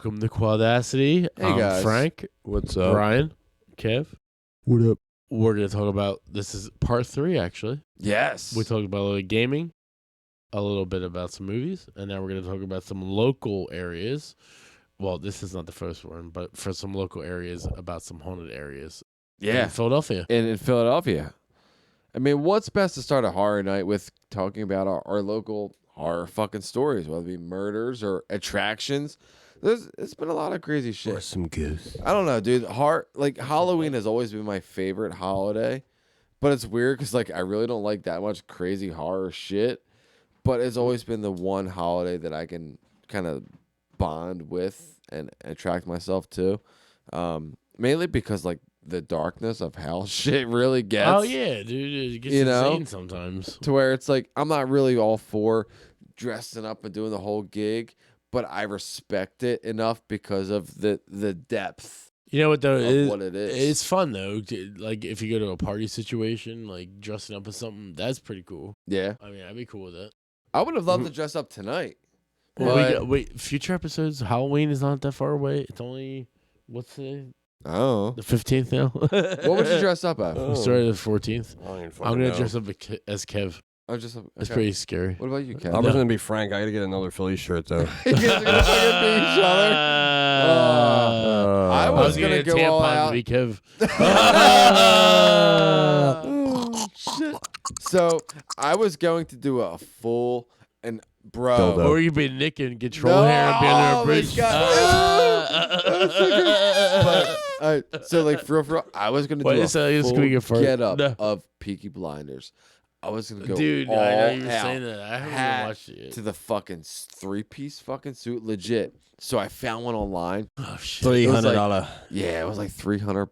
Welcome to Quadacity. Hey, I'm guys. Frank, What's up? Brian, Kev. What up? We're going to talk about, this is part 3 actually. Yes. We talked about a little gaming, a little bit about some movies, and now we're going to talk about some local areas. Well, this is not the first one, but for some local areas about some haunted areas in Philadelphia. in Philadelphia. I mean, what's best to start a horror night with talking about our local horror fucking stories, whether it be murders or attractions. It's been a lot of crazy shit. Or some ghosts. I don't know, dude. Halloween has always been my favorite holiday, but it's weird because I really don't like that much crazy horror shit. But it's always been the one holiday that I can kind of bond with and attract myself to, mainly because the darkness of hell shit really gets. Oh, yeah, dude. It gets insane sometimes. To where it's I'm not really all for dressing up and doing the whole gig, but I respect it enough because of the depth. You know what, though? What it is. It's fun, though. If you go to a party situation, dressing up as something, that's pretty cool. Yeah. I mean, I'd be cool with that. I would have loved to dress up tonight. Well, wait, future episodes, Halloween is not that far away. It's only, what's today? Oh. The 15th now? What would you dress up as? We started the 14th. I'm going to dress up. up as Kev. It's Okay. pretty scary. What about you, Ken? I'm just gonna be Frank. I gotta get another Philly shirt though. You guys are gonna fucking beat each other. I was gonna go all out. Be Kev. Oh, shit. So I was going to do a full and bro. Dildo. Or you be Nick and get troll hair and be under a bridge. So for real, I was gonna do a full get up of Peaky Blinders. I was gonna go Dude, all I know you were out. saying that. I haven't Hat even watched it yet. to the fucking 3-piece fucking suit, legit. So I found one online. Oh, shit. $300. Yeah, it was like $300.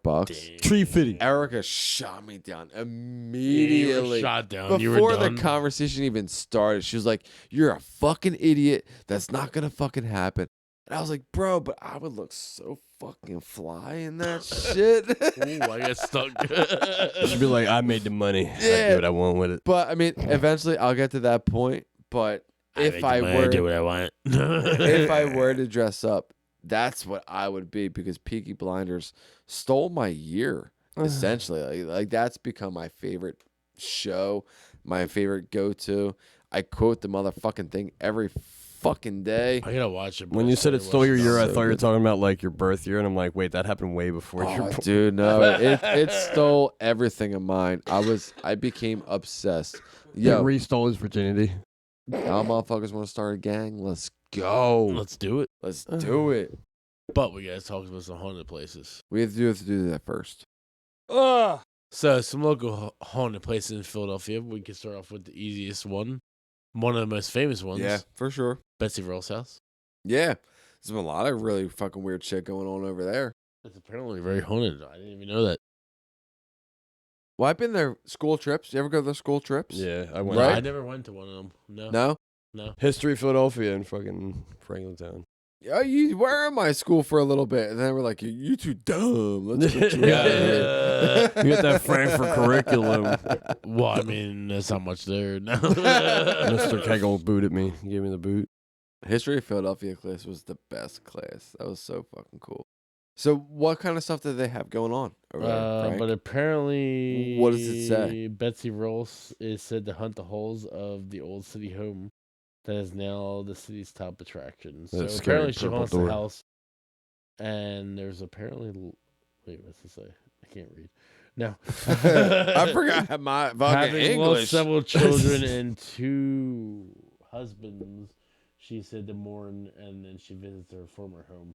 $350. Erica shot me down You were immediately. shot down. Before the conversation even started, she was like, "You're a fucking idiot. That's not gonna fucking happen." And I was like, "Bro, but I would look so fucking fly in that shit." Ooh, I got stuck. You should be like, I made the money. I do what I want with it. But I mean, eventually I'll get to that point. But if I do what I want. if I were to dress up, that's what I would be, because Peaky Blinders stole my year, essentially. That's become my favorite show, my favorite go-to. I quote the motherfucking thing every fucking day. I gotta watch it. When you said it stole your year, I so thought you were good. talking about your birth year, and I'm like, wait, that happened way before your birth. Dude, no, it stole everything of mine. I became obsessed. Yeah, Yo, re-stole his virginity. y'all motherfuckers want to start a gang? Let's go. Let's do it. Let's do it. But we gotta talk about some haunted places. We have to do that first. So some local haunted places in Philadelphia. We can start off with the easiest one. One of the most famous ones. Yeah, for sure. Betsy Roll's house. Yeah, there's been a lot of really fucking weird shit going on over there. It's apparently very haunted. I didn't even know that. Well, I've been there school trips. You ever go to the school trips? Yeah, I went. Right? I never went to one of them. No. No? History of Philadelphia and fucking Franklintown. Yeah, you were in my school for a little bit, and then we're like, you too dumb. Let's get you out of here. You got that Frankfurt curriculum. Well, I mean, there's not much there. No. Mr. Kegel booted me. He gave me the boot. History of Philadelphia class was the best class. That was so fucking cool. So what kind of stuff did they have going on over there, Frank? But apparently, What does it say? Betsy Rolls is said to hunt the halls of the old city home that is now the city's top attraction. So That scary apparently she purple haunts door. the house. And there's apparently... Wait, what's it say? I can't read. No. I forgot my fucking Having lost English. several children and 2 husbands, she said to mourn, and then she visits her former home.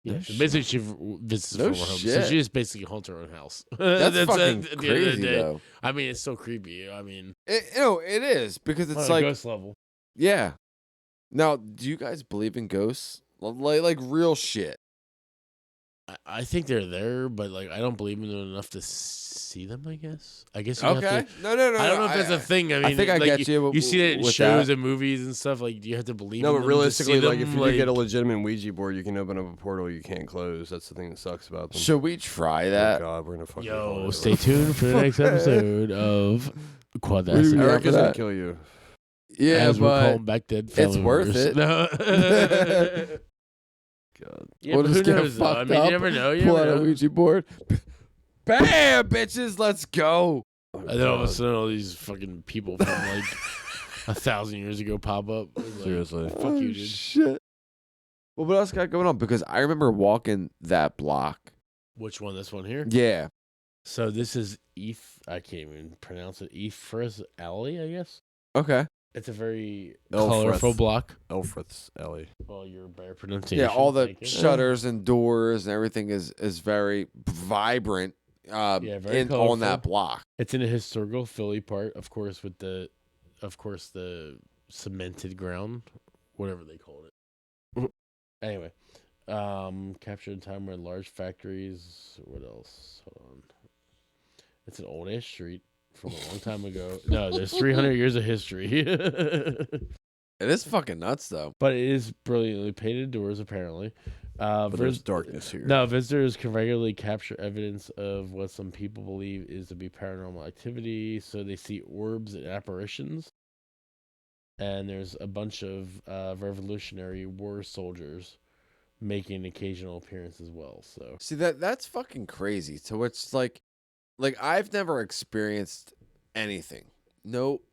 Yeah, so basically she visits her No former home. So shit. she just basically haunts her own house. That's fucking at the end of the crazy, day. though. I mean, it's so creepy. I mean, It is, because it's on a ghost level. yeah. Now, do you guys believe in ghosts? Like real shit. I think they're there, but I don't believe in them enough to see them. I guess you have Okay. to, No. I don't know if that's a thing. I mean, think I get you. You see that in with shows that. and movies and stuff. Do you have to believe? No, in but them realistically, to see them? if you do get a legitimate Ouija board, you can open up a portal you can't close. That's the thing that sucks about them. Should we try Oh, that? God, we're gonna fucking Yo, fall stay over. tuned for the next episode of Quadacity. Yeah, Eric for is gonna that. kill you. Yeah, As we're but calling back dead family it's worth members. it. No. God. Yeah, We'll but who just get knows? Though? I fucked mean, up, you never know. You pull never out a know. Ouija board. Bam, bitches, let's go. And then all of a sudden, all these fucking people from like 1,000 years ago pop up. Like, Seriously. fuck you, dude. Shit. Well, what else got going on? Because I remember walking that block. Which one? This one here? Yeah. So this is I can't even pronounce it. Ephra's Alley, I guess. Okay. It's a very Elfrith. colorful block. Elfrith's Alley. Well, you're better pronunciation. Yeah, all the thank you. shutters and doors and everything is very vibrant. Very on colorful. that block. It's in a historical Philly part, of course, with the cemented ground, whatever they called it. Anyway, captured a time when large factories. What else? Hold on. It's an old ass street from a long time ago. No, there's 300 years of history. It is fucking nuts, though. But it is brilliantly painted doors, apparently. But there's darkness here. No, visitors can regularly capture evidence of what some people believe is to be paranormal activity. So they see orbs and apparitions. And there's a bunch of Revolutionary War soldiers making occasional appearances as well. So See, that's fucking crazy. So it's like I've never experienced anything. Nope.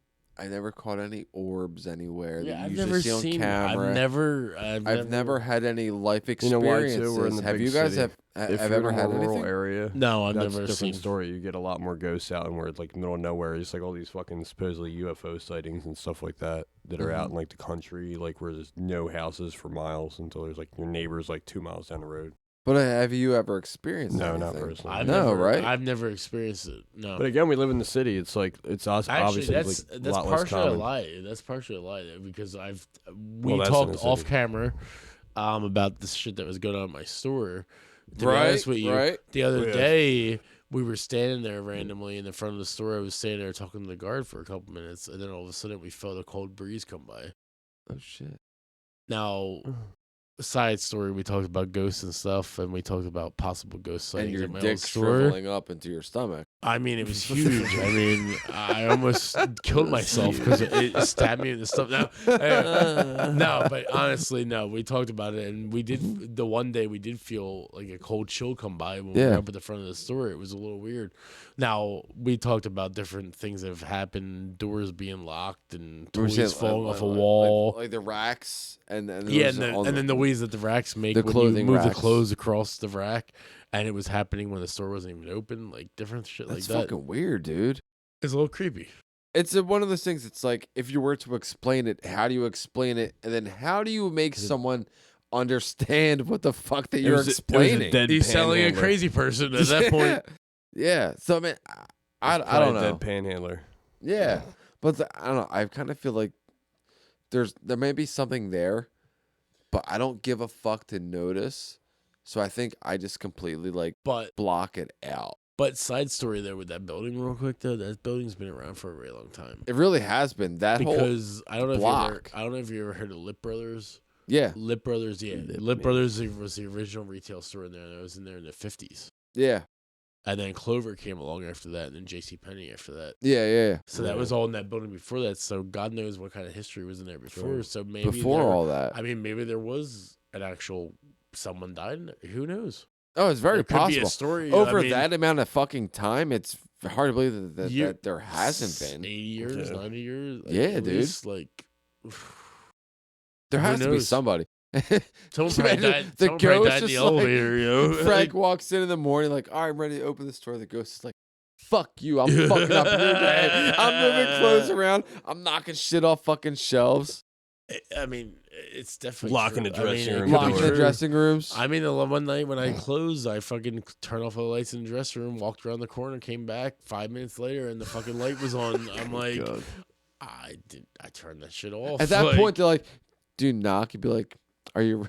I never caught any orbs anywhere that you I've usually never see on seen. camera. I've never had any life You know why, experiences. too? We're in the have big you guys city. have If you're ever in a had more rural anything? area, No, I've that's never a different seen. story. You get a lot more ghosts out, and where it's like middle of nowhere, it's like all these fucking supposedly UFO sightings and stuff like that are out in like the country, like where there's no houses for miles until there's like your neighbor's like 2 miles down the road. But have you ever experienced No, anything? not personally. Right? I've never experienced it. No. But again, we live in the city. It's like Actually, obviously that's like, that's a lot less partially a common. lie. That's partially a lie though, because we Well, that's in talked the off city. camera about the shit that was going on in my store. To be Right, honest with you, right. the other Yeah. day we were standing there randomly in the front of the store. I was standing there talking to the guard for a couple minutes, and then all of a sudden we felt a cold breeze come by. Oh shit. Now, side story, we talked about ghosts and stuff, and we talked about possible ghost And sightings your at my dick old store. shriveling up into your stomach. I mean, it was huge. I mean, I almost killed myself because it stabbed me in the stomach. No, but honestly, no. We talked about it, and we did. The one day we did feel like a cold chill come by when we were Yeah. up at the front of the store. It was a little weird. Now we talked about different things that have happened: doors being locked and We were saying, toys falling off a like- wall. like the racks and Yeah, those and then the noise that the racks make the when you clothing move the racks. clothes across the rack, and it was happening when the store wasn't even open, like different shit That's like that. fucking weird, dude. It's a little creepy. It's one of those things. It's like if you were to explain it, how do you explain it, and then how do you make someone understand what the fuck that you're explaining? He's selling a crazy person at that point. Yeah. So I mean, I don't know. Dead panhandler. Yeah, but I don't know. I kind of feel like there may be something there, but I don't give a fuck to notice. So I think I just completely But block it out. side story there with that building, real quick though. That building's been around for a very long time. It really has been that Because I don't know block. I don't know if you ever heard of Lip Brothers. Yeah, Lip Brothers, yeah. Lip Brothers was the original retail store in there, and it was in there in the 50s. yeah, And then Clover came along after that, and then JCPenney after that. yeah. So that was all in that building before that. So God knows what kind of history was in there before. Sure. So maybe Before all that, I mean, maybe there was an actual someone died in there. Who knows? oh, it's very There could be possible. a story Over I mean, that amount of fucking time, it's hard to believe that year- there hasn't been. 80 years, Yeah. 90 years. Yeah, at dude. least, like, There who has to be knows? somebody. someone probably Imagine died, the someone probably ghost died in the just, like, elevator, you know? Frank walks in the morning like, all right, I'm ready to open this door. The ghost is like, fuck you. I'm fucking up your day. I'm moving clothes around. I'm knocking shit off fucking shelves. I mean, it's definitely Locking true. the dressing room it could be Locking the true. dressing rooms. I mean, the one night when I closed, I fucking turned off all the lights in the dressing room, walked around the corner, came back 5 minutes later, and the fucking light was on. I'm like, God. I turned that shit off. At that Like, point, they're like, do you knock? You'd be like, are you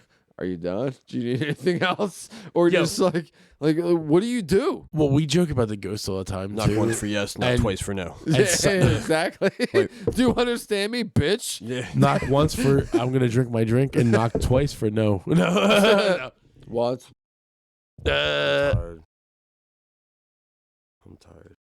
done? Do you need anything else? Or Yo. just like, what do you do? well, we joke about the ghost all the time. Not too. once for yes, not And- twice for no. Yeah, so- exactly. do you understand me, bitch? Yeah. Knock once for I'm gonna drink my drink, and knock twice for no. No. What? Uh, I'm tired.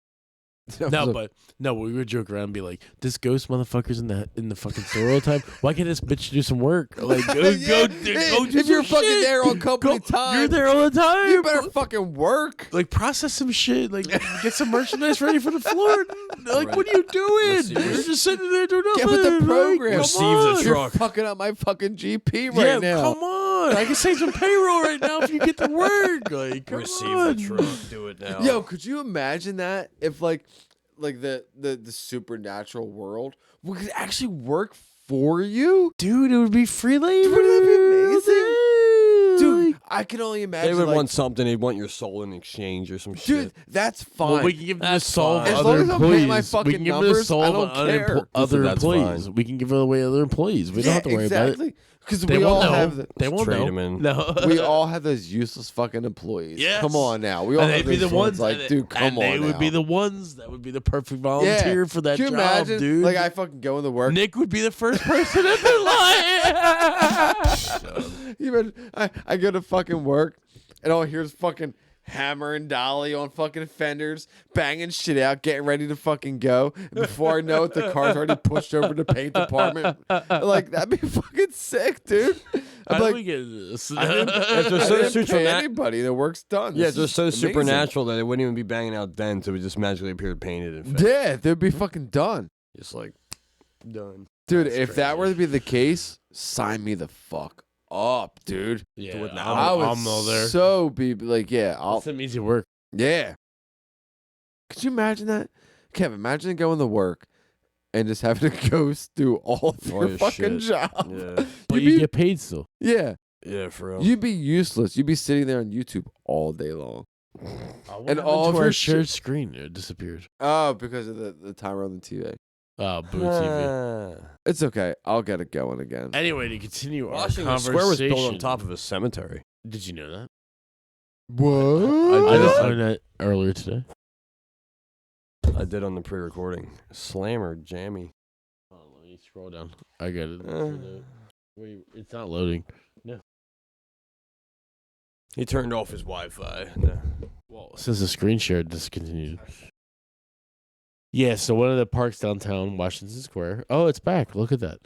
No, we would joke around and be like, "This ghost motherfucker's in the fucking store all the time. Why can't this bitch do some work? Like, go do if you're some fucking shit. there on company Go- time, You're there all the time. you better fucking work. like process some shit. Like get some merchandise ready for the floor. Like, Right. what are you doing? Receive- You're just sitting there doing nothing. Get with the Like, program. come Receive the on. You're truck. fucking up my fucking GP right Yeah, now. come on. I can save some payroll right now if you get to work. Like, come Receive on. the truck. Do it now. Yo, could you imagine that if like the supernatural world would actually work for you? Dude, it would be free labor. Wouldn't that be amazing? Dude, Like, I can only imagine. They would like, want something. They'd want your soul in exchange or some dude, shit. that's fine. well, we can give them the That's soul of fine. As other long as I'm paying employees. my We fucking can give them the numbers, soul I of don't care. other That's employees. fine. We can give away other employees. We don't have to worry about it. Exactly. Because They we won't all know. have They won't trade know. 'em in. No, we all have those useless fucking employees. Yes. Come on now. We all and have they'd be those the ones like, dude, come and on they would now. be the ones that would be the perfect volunteer for that Can you job, imagine? dude. Like I fucking go into work. Nick would be the first person in the line. Even I go to fucking work and all I hear is fucking Hammer and Dolly on fucking fenders, banging shit out, getting ready to fucking go. And before I know it, the car's already pushed over to the paint department. Like that'd be fucking sick, dude. How I'm do like, we get into this? If they're I so didn't pay supernatural, anybody. The work's done. yeah, This they're is so amazing. supernatural that they wouldn't even be banging out dents. It would just magically appear painted and fixed. Yeah, they'd be fucking done. Just like done. Dude, That's if that were crazy. to be the case, sign me the fuck up, dude. Yeah, Do it now. I would I'm all there. so be like, yeah, I'll That's some easy work. yeah. Could you imagine that? Kev, imagine going to work and just having to go through all of All your your fucking shit. job. Yeah. But You'd you be- get paid still. Yeah. Yeah, for real. You'd be useless. You'd be sitting there on YouTube all day long. And all of our your shared screen it disappeared. Oh, because of the timer on the TV. Oh, boo TV. It's okay. I'll get it going again. Anyway, to continue our Washington conversation. Square was built on top of a cemetery. Did you know that? What? I did. just learned that earlier today. I did on the pre-recording. Slammer, jammy. Oh, let me scroll down. I got it. Uh. Wait, it's not loading. He turned off his Wi-Fi. No. Well, since the screen share discontinued. Yeah, so one of the parks downtown Washington Square. Oh, it's back. Look at that.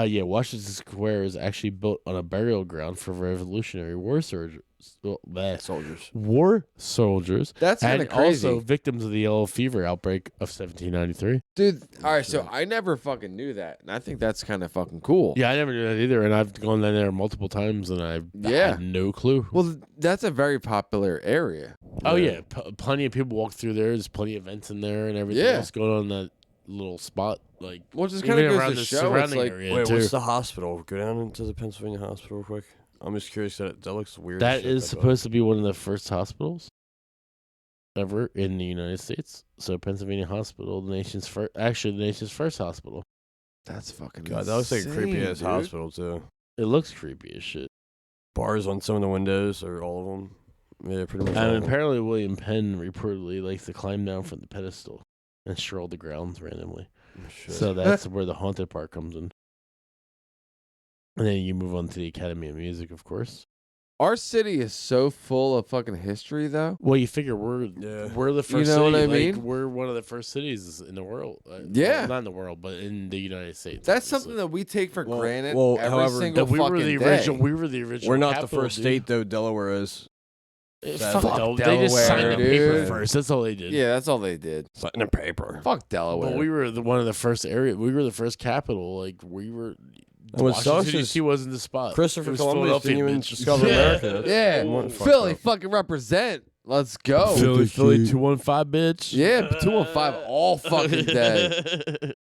Yeah, Washington Square is actually built on a burial ground for Revolutionary War soldiers. Soldiers. War soldiers. That's kind And of crazy. also victims of the yellow fever outbreak of 1793. Dude, all right, so I never fucking knew that. And I think that's kind of fucking cool. Yeah, I never knew that either, and I've gone down there multiple times, and I Yeah. had no clue. Well, that's a very popular area. Oh yeah, plenty of people walk through there. There's plenty of events in there and everything Yeah. else going on in that little spot. Like Well, just even kind of goes around to the show it's surrounding like area Wait, too. what's the hospital? Go down into the Pennsylvania hospital real quick. I'm just curious. That looks weird. as That shit, is that supposed to be one of the first hospitals ever in the United States. So Pennsylvania Hospital, the nation's first hospital. That's fucking God, that looks like a creepy insane, ass dude. hospital too. It looks creepy as shit. Bars on some of the windows or all of them. Yeah, pretty much. all of And 'em. apparently William Penn reportedly likes to climb down from the pedestal and stroll the grounds randomly. Shit. So that's where the haunted part comes in. And then you move on to the Academy of Music, of course. Our city is so full of fucking history, though. Well, you figure we're Yeah. the first know what city. I Like, mean? we're one of the first cities in the world. Yeah. well, not in the world, but in the United States. That's obviously. something that we take for Well- granted well, every however, single That we were fucking the day. original. We were the original. We're not the capital, first dude. state though. Delaware is. Fuck Fuck They just signed the Delaware, paper dude. first. That's all they did. Yeah, that's all they did. Signing a paper. Fuck Delaware. But we were one of the first area. We were the first capital. Like we were. what sucks Washington is D.C. wasn't the spot. Christopher It was Columbus didn't Philadelphia, even bitch. discover Yeah. America. yeah, What fucked Philly up. fucking represent. Let's go. Philly 215, bitch. Yeah, 215 all fucking day.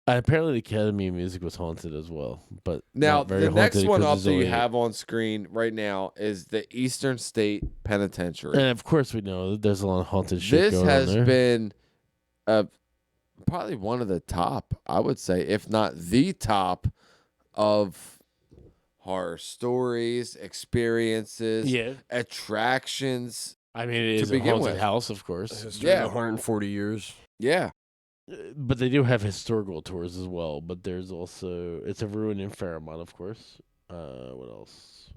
And apparently, the Academy of Music was haunted as well, but Now, not very the next haunted one because up there's that you only- have on screen right now is the Eastern State Penitentiary. and of course, we know that there's a lot of haunted shit This going has on there. been probably one of the top, I would say, if not the top of horror stories, experiences, Yeah, attractions. I mean, it To is a begin haunted with. house, of course, History Yeah. of 140 years. Yeah. but they do have historical tours as well. But there's also it's a ruin in Fairmont, of course. What else?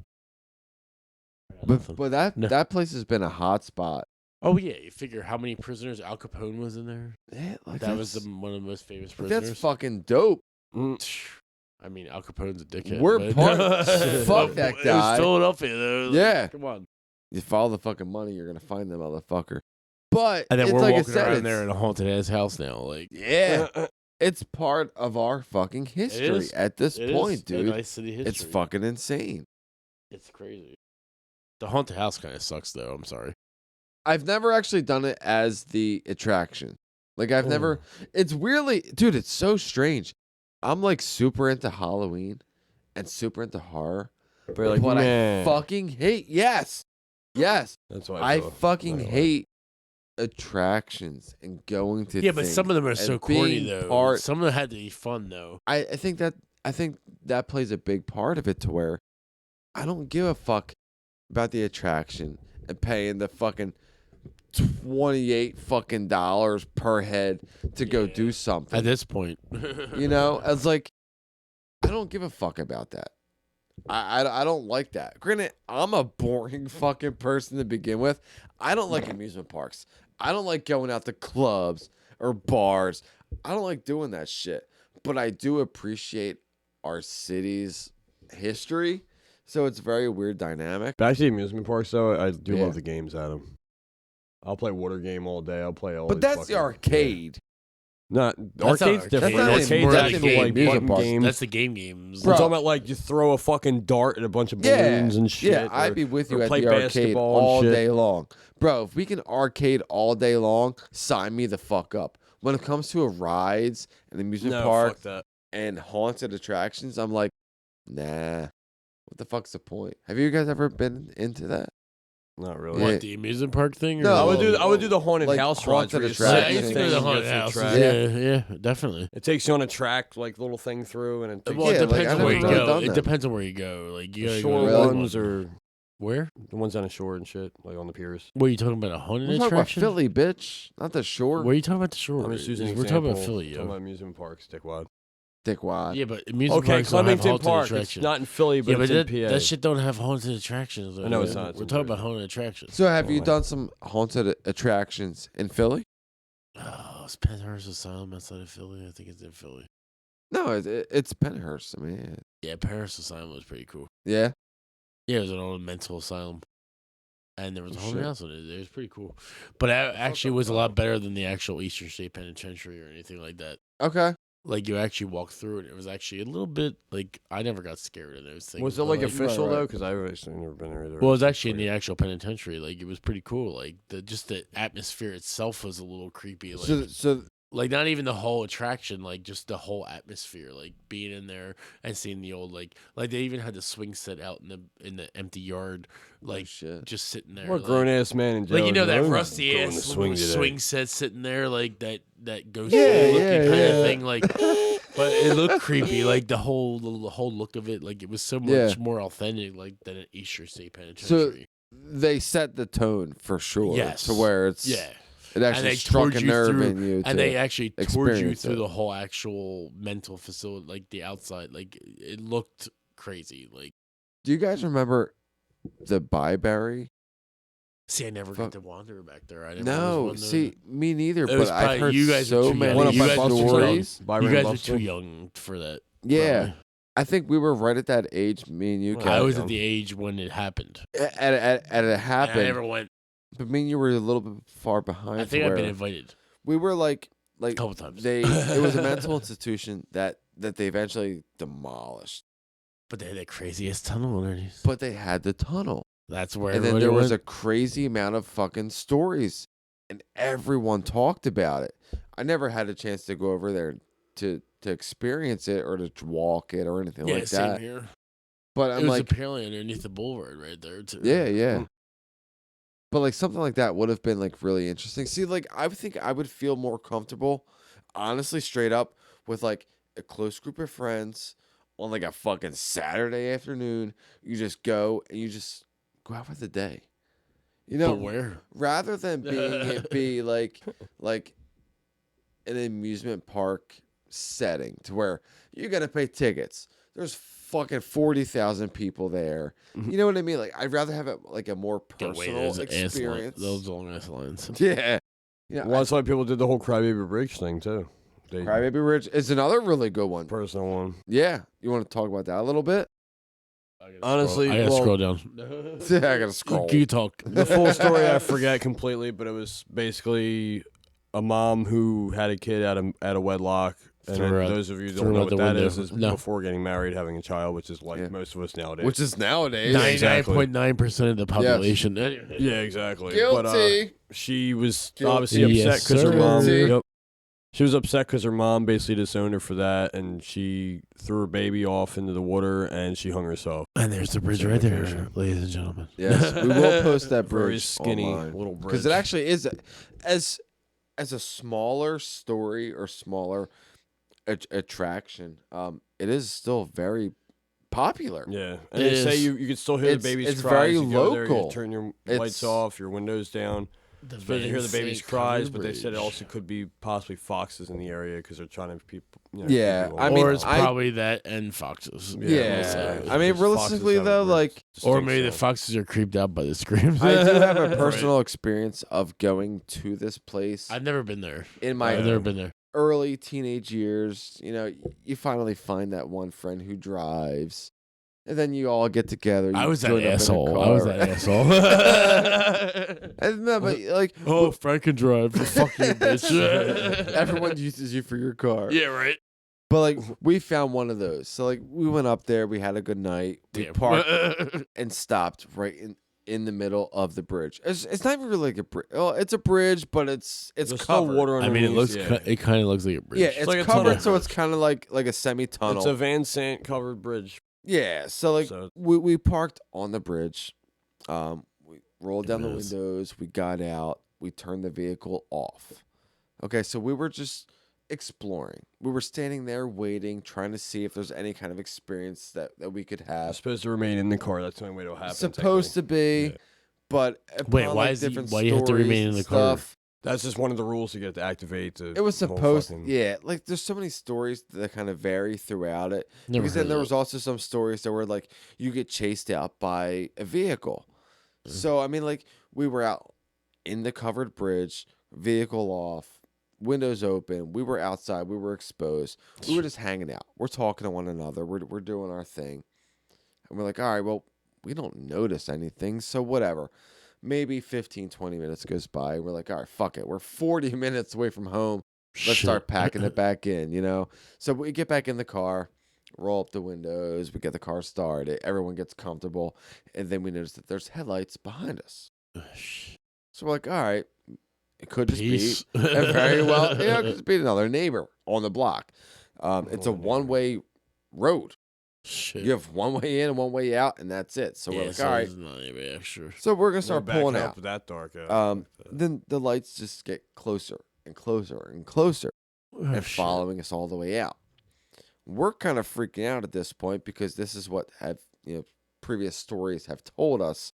I got nothing. But that No. that place has been a hot spot Oh yeah, you figure how many prisoners Al Capone was in there. Yeah, like That was that's, one of the most famous like, prisoners. that's fucking dope. I mean, Al Capone's a dickhead. We're but part- fuck that It was guy. Philadelphia, though. Like, Yeah. come on. You follow the fucking money, you're gonna find the motherfucker. But And then it's we're like I walking said, around it's, there in a haunted ass house now. Like, yeah, it's part of our fucking history is. at this it point, is a dude. nice city history. It's fucking insane. It's crazy. The haunted house kind of sucks, though. I'm sorry. I've never actually done it as the attraction. Like I've never. It's weirdly, dude. It's so strange. I'm like super into Halloween and super into horror, But you're like, but man. I fucking hate. Yes. That's why I feel fucking that way. hate attractions and going to. Yeah, but some of them are so and corny, being though. part- Some of them had to be fun, though. I think that plays a big part of it to where I don't give a fuck about the attraction and paying the fucking $28 fucking dollars per head to go Yeah. do something. At this point. You know, it's like I don't give a fuck about that. I don't like that. Granted, I'm a boring fucking person to begin with. I don't like amusement parks. I don't like going out to clubs or bars. I don't like doing that shit. But I do appreciate our city's history. So it's a very weird dynamic. Back to the amusement parks, though, I do Yeah. love the games at them. I'll play water game all day. I'll play all. But these that's the fucking- arcade. No, That's not arcade's arcade. different. That's not Arcade's even- that's actually even like amusement button parks. games. That's the games. I'm Bro. talking about like you throw a fucking dart at a bunch of Yeah, balloons and shit. yeah, I'd be with you or at play the arcade basketball and all shit. day long. Bro, if we can arcade all day long, sign me the fuck up. When it comes to rides and amusement No, park fuck that. and haunted attractions, I'm like, nah. What the fuck's the point? Have you guys ever been into that? Not really. Yeah. What, the amusement park thing? Or No, I the- would do the haunted like house haunted rides. Yeah, I attractions. used to go to the haunted houses. house. Yeah, definitely. It takes you on a track, like little thing through, and it takes Well, Yeah, it like, depends I on where never you really go. done It that. depends on where you go. Like, you the gotta shore go to ones one. or Where? the ones on the shore and shit, like on the piers. What are you talking about? A haunted We're talking about attraction? Philly, bitch. Not the shore. Where are you talking about the shore? I'm just using an We're talking about example. Philly, Talking about yo. amusement parks, dickwad. Dickwad. Yeah, but amusement Okay, parks don't have Clemington haunted Park. It's attractions. not in Philly, but Yeah, but it's in PA. that shit don't have haunted attractions. Though. I know it's not, it's We're in talking about Jersey. haunted attractions. So have you Oh, done some haunted attractions in Philly? Oh, it's Penhurst Asylum outside of Philly. I think it's in Philly. No, it's Penhurst. I mean, Yeah, Penhurst Asylum was pretty cool. yeah. Yeah, it was an old mental asylum. And there was a Oh, haunted shit. house on it. It was pretty cool. But it actually was a lot better than the actual Eastern State Penitentiary or anything like that. Okay. Like, you actually walked through it. It was actually a little bit, like, I never got scared of those things. Was it but, like like, official right. though? Because I've actually never been there either. well, it was actually in the actual penitentiary. Like, it was pretty cool. Like, just the atmosphere itself was a little creepy. Like, So like not even the whole attraction, like just the whole atmosphere, like being in there and seeing the old like they even had the swing set out in the empty yard, like shit. just sitting there. What like, grown ass man in jail? like, you know, that going rusty to ass swing today. swing set sitting there, like that ghost Yeah, looking yeah, kind yeah. of thing, like. But it looked creepy, like the whole look of it, like it was so much Yeah. more authentic, like than an Eastern State Penitentiary. They set the tone for sure. Yes. To where it's Yeah, it actually they struck toured a you nerve through- in you. and they actually toured you experience through it. the whole actual mental facility, like the outside. Like it looked crazy. Like, Do you guys remember the Byberry? see, I never Fuck. got to wander back there. I never No, was one see, me neither. It But was I've probably- heard you guys were so too many young. You guys were too young. stories. Byron you guys were Buster. too young for that. Yeah, probably. I think we were right at that age. Me and you, Well, Kat. I was young. at the age when it happened. at it And I happened. never went. But me and you were a little bit far behind. I to think I've been where invited we were like a couple times. it was a mental institution that they eventually demolished. But they had that craziest tunnel underneath. But they had the tunnel. That's where. And then everybody there was a went. crazy amount of fucking stories, and everyone talked about it. I never had a chance to go over there to experience it or to walk it or anything like same that. here. But It I'm was like, apparently underneath the boulevard right there too. yeah. But like something like that would have been like really interesting. See, like I would think I would feel more comfortable, honestly, straight up, with like a close group of friends on like a fucking Saturday afternoon. You just go and you just go out for the day. You know, But where? rather than being it be like an amusement park setting to where you gotta pay tickets. There's fucking 40,000 people there. You know what I mean? Like, I'd rather have it like a more Get way personal those experience. Those long ass lines. Yeah. Yeah. Well, that's why people did the whole Crybaby Bridge thing too. Crybaby Ridge is another really good one. Personal one. Yeah. You want to talk about that a little bit? Honestly, I gotta scroll down. Yeah, I gotta scroll. You talk. The full story I forget completely, but it was basically a mom who had a kid out of wedlock. And then those of you who don't know what that is before getting married, having a child, which is like most of us nowadays. Which is nowadays. 99.9% of the population. Yeah, exactly. Guilty. But she was obviously upset because her mom. Yep. She was upset because her mom basically disowned her for that, and she threw her baby off into the water, and she hung herself. And there's the bridge right there, ladies and gentlemen. Yes, we will post that bridge. Very skinny online. little bridge. Because it actually is, as a smaller story or smaller attraction, it is still very popular. Yeah, and they say you can still hear the baby's it's cries. very you go local. There, you turn your lights off, your windows down. Supposed to hear the baby's cries, but they said it also could be possibly foxes in the area because they're trying to people. Yeah, I mean, or it's probably that and foxes. Yeah, I mean, realistically though, like, or maybe the foxes are creeped out by the screams. I do have a personal experience of going to this place. I've never been there. In my I've never been there. Early teenage years, you finally find that one friend who drives. And then you all get together. I was that asshole. I was that asshole. And no, but like, Frank can drive. Fuck you, bitch. Everyone uses you for your car. Yeah, right. But like, we found one of those. So like, we went up there. We had a good night. We parked and stopped right in the middle of the bridge. It's not even really like a bridge. Well, it's a bridge, but it's covered. Water underneath. I mean, it kind of looks like a bridge. Yeah, it's like covered, so it's kind of like a semi-tunnel. It's a Van Sant covered bridge. Yeah, so like we parked on the bridge, we rolled down the windows, we got out, we turned the vehicle off. Okay, so we were just exploring. We were standing there waiting, trying to see if there's any kind of experience that we could have. You're supposed to remain in the car. That's the only way it'll happen. Supposed to be, but wait, why you have to remain in the car? That's just one of the rules to get to activate. It was supposed, yeah. Like, there's so many stories that kind of vary throughout it. Because then there was also some stories that were like you get chased out by a vehicle. So I mean, like, we were out in the covered bridge, vehicle off, windows open. We were outside. We were exposed. We were just hanging out. We're talking to one another. We're doing our thing, and we're like, all right, well, we don't notice anything, so whatever. Maybe 15, 20 minutes goes by. We're like, all right, fuck it. We're 40 minutes away from home. Let's start packing it back in, So we get back in the car, roll up the windows. We get the car started. Everyone gets comfortable. And then we notice that there's headlights behind us. So we're like, all right, it could just be very well, it could just be another neighbor on the block. It's a one-way road. Shit. You have one way in and one way out, and that's it. So we're like, all right. Not any extra. So we're gonna start pulling out. That dark. Then the lights just get closer and closer and closer, and following us all the way out. We're kind of freaking out at this point because this is what previous stories have told us.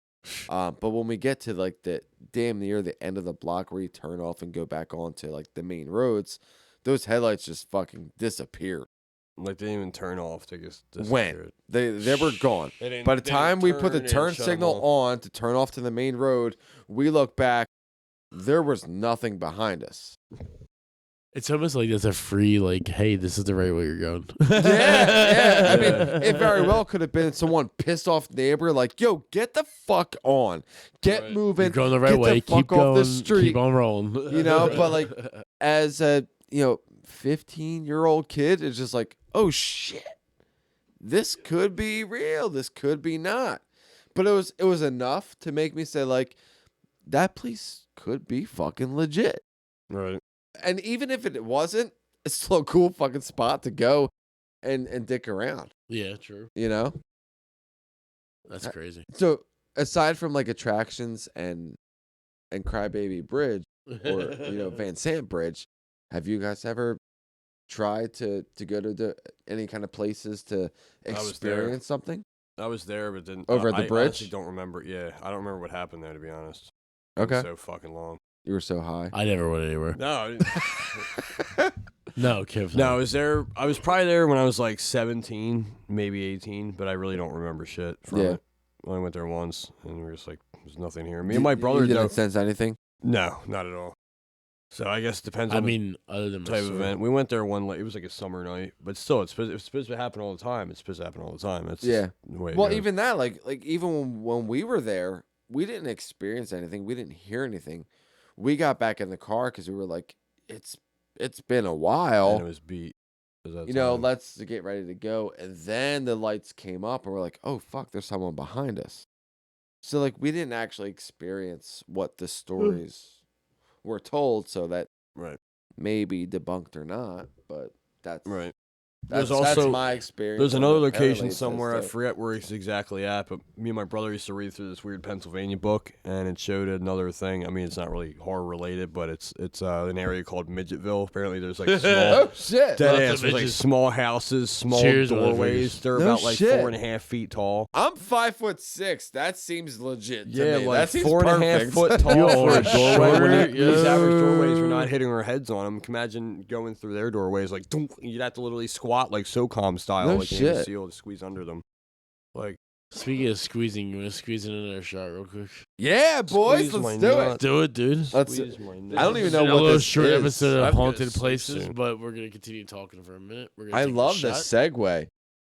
But when we get to like the damn near the end of the block where you turn off and go back onto like the main roads, those headlights just fucking disappeared. Like, they didn't even turn off. They just when they were gone. By the time we put the turn signal on to turn off to the main road, we look back. There was nothing behind us. It's almost like there's a free, like, hey, this is the right way you're going. Yeah. I mean, it very well could have been someone pissed off neighbor, like, yo, get the fuck on. Get moving. You're going the right way. Keep going. Off the street. Keep on rolling. But like, as a 15-year-old kid, it's just like, oh shit, this could be real. This could be not. But it was enough to make me say, like, that place could be fucking legit. Right. And even if it wasn't, it's still a cool fucking spot to go and dick around. Yeah, true. That's crazy. So aside from like attractions and Crybaby Bridge or Van Sant Bridge, have you guys ever tried to go to any kind of places to experience something? I was there, but didn't over at the bridge. I honestly don't remember. Yeah, I don't remember what happened there, to be honest. Okay. It was so fucking long. You were so high. I never went anywhere. No. No, Kev. No, I was there. I was probably there when I was like 17, maybe 18, but I really don't remember shit from it. I only went there once, and we were just like, "There's nothing here." Me and my brother You didn't sense anything? No, not at all. So I guess it depends on mean, other than the type of event. We went there it was like a summer night, but still, it's supposed to happen all the time. It's supposed to happen all the time. It's the way it goes. Even that, like even when we were there, we didn't experience anything. We didn't hear anything. We got back in the car because we were like, it's been a while. And it was beat. Let's get ready to go. And then the lights came up, and we're like, oh fuck, there's someone behind us. So like we didn't actually experience what the stories were told, so that may be debunked or not, but that's right. That's my experience. There's another location somewhere, I forget where it's exactly at, but me and my brother used to read through this weird Pennsylvania book, and it showed another thing. I mean, it's not really horror related, but it's an area called Midgetville. Apparently, there's like small, oh shit, there's like small houses, small doorways. They're about like 4.5 feet tall. I'm 5'6". That seems legit. Yeah, to me. like that 4.5 foot tall for a doorway. These average doorways, we're not hitting our heads on them. Can imagine going through their doorways, like you'd have to literally squat like SOCOM style, no like shit. Navy SEAL to squeeze under them. Like, speaking of squeezing, you want to squeeze in another shot real quick? Yeah, boys, Squeeze let's my do nut. it. Do it, dude. I don't even know what this short is. episode of I'm gonna Haunted sleep Places, soon. but we're gonna continue talking for a minute. I love the segue.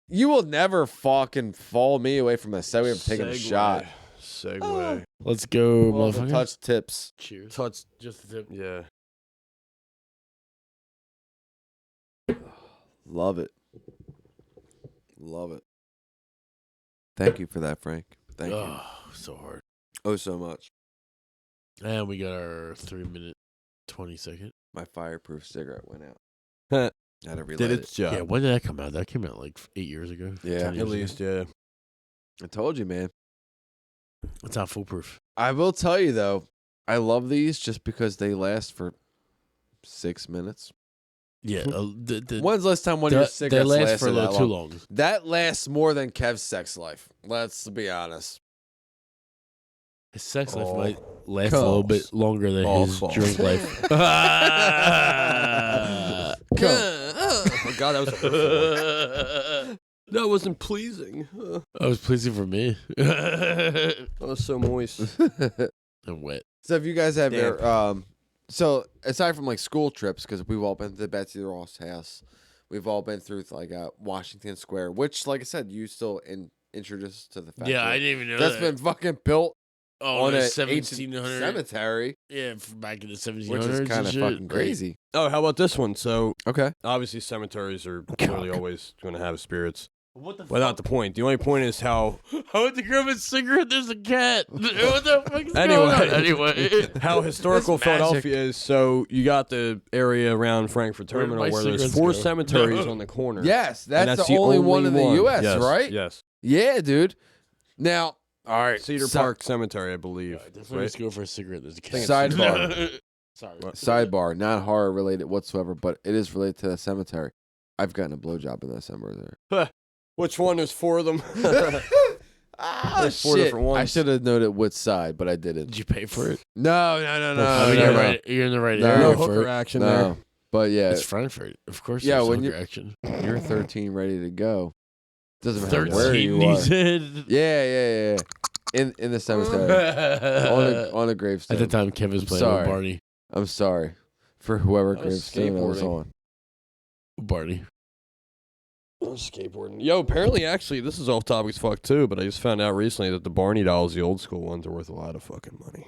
You will never fucking fall me away from a segue of taking a shot. Segue. Let's go, Well, the motherfucker. touch tips. Cheers. Touch. Just the tip. Yeah. Love it. Love it. Thank you for that, Frank. Thank you. Oh, so hard. Oh, so much. And we got our 3-minute, 20-second. My fireproof cigarette went out. Huh. Had to relight Did its job. Yeah, when did that come out? That came out like 8 years ago. Yeah, 10 At years least, ago. yeah. I told you, man. It's not foolproof. I will tell you, though, I love these just because they last for 6 minutes. Yeah. When's the last time one of your they cigarettes last lasted for a that little too long? long. That lasts more than Kev's sex life. Let's be honest. His sex life Oh. might last a little bit longer than his false. drink life. Oh God, that was a hurtful one. That wasn't pleasing. That was pleasing for me. That was so moist. And wet. So if you guys have Damp. your so aside from like school trips, because we've all been to Betsy Ross' house, we've all been through like Washington Square, which, like I said, you still introduced to the fact. Yeah, that I didn't even know that's that. been fucking built on the a 1700 cemetery, Yeah, back in the 1700s. which is kind of fucking crazy. Oh, how about this one? So Okay. obviously cemeteries are clearly always going to have spirits. What the But not the point. The only point is how How would the grab a cigarette? There's a cat. What the fuck is Anyway. going on? Anyway. how historical It's magic. Philadelphia is. So you got the area around Frankfurt Where did Terminal my where there's cigarettes 4 go? cemeteries No. on the corner. Yes, And that's the only one in the U.S., Yes, right? Yes. Yeah, dude. Now, all right. Cedar Park Cemetery, I believe. Definitely Right? just go for a cigarette. There's a cat. Sidebar. Sorry. Sidebar, not horror related whatsoever, but it is related to the cemetery. I've gotten a blowjob in that cemetery. Which one? There's 4 of them. There's 4 shit. different ones. I should have noted which side, but I didn't. Did you pay for it? No. I mean, you're in the right No. area no for hooker it. action No. there. But yeah, It's Frankfurt. Of course Yeah, there's when hooker action. you're 13, ready to go. Doesn't matter 13, where you he are. said. Yeah. In the cemetery, on a gravestone. At the time, Kev was playing Sorry. with Barney. I'm sorry for whoever I was gravestone I was skateboarding. on. Barney. Skateboarding. Yo, apparently, actually, this is off topic as fuck too, but I just found out recently that the Barney dolls, the old school ones, are worth a lot of fucking money.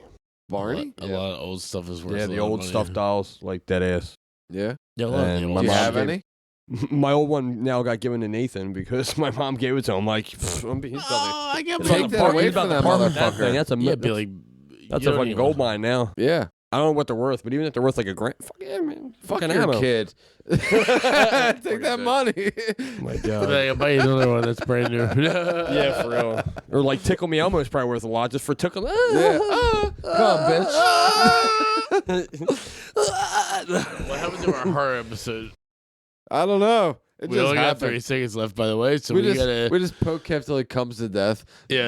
Barney? A lot of old stuff is worth Yeah, a the lot of old money. stuffed dolls, like dead ass. Yeah. Yeah, a lot of And the my old Do you mom stuff. have gave- any? My old one now got given to Nathan because my mom gave it to him. Like, he's about to, I got he's Take about to that part- away he's about from to that part with that motherfucker. thing. That's a Yeah, be like, that's you a don't fucking even- gold mine now. Yeah. I don't know what they're worth, but even if they're worth like a grand, fuck yeah, man, Fuck fucking your ammo. kid. Take that money. Oh my god. Like, I'll buy you another one that's brand new. Yeah, for real. Or like Tickle Me Elmo is probably worth a lot just for tickle. Yeah. Come on, bitch. What happened to our horror episode? I don't know. It We just only got happened. 30 seconds left, by the way, so we we just gotta. poke Kev till he comes to death. Yeah.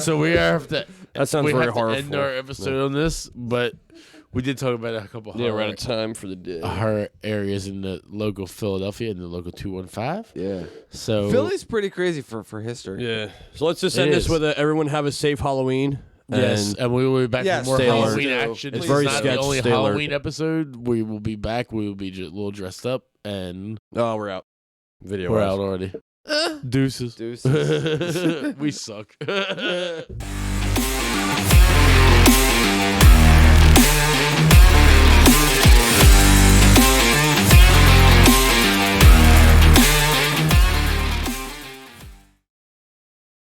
So we have to. That sounds we very have to horrible. end our episode on this, but We did talk about a couple Yeah, we're out horror, of time for the day. horror areas in the local Philadelphia and the local 215. Yeah. So Philly's pretty crazy for history. Yeah. So let's just It end this is. with everyone have a safe Halloween. Yes, and we will be back Yes, with more stay alert. Halloween Please do. action. It's This very is not sketch, the only stay alert. Halloween episode. We will be back. We will be a little dressed up, and Oh, we're out. Video. we're wise. out already. Deuces. Deuces. We suck.